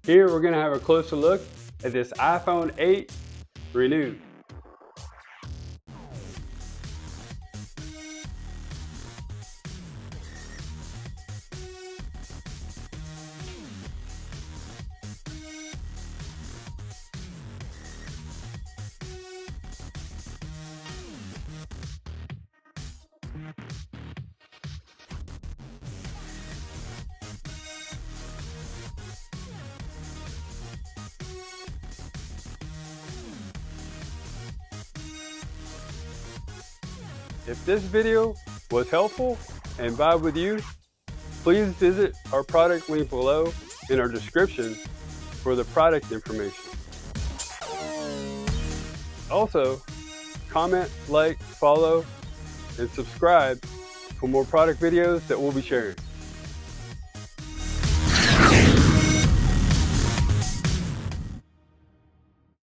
Here we're going to have a closer look at this iPhone 8 renewed. If this video was helpful and vibe with you, please visit our product link below in our description for the product information. Also, comment, like, follow, and subscribe for more product videos that we'll be sharing.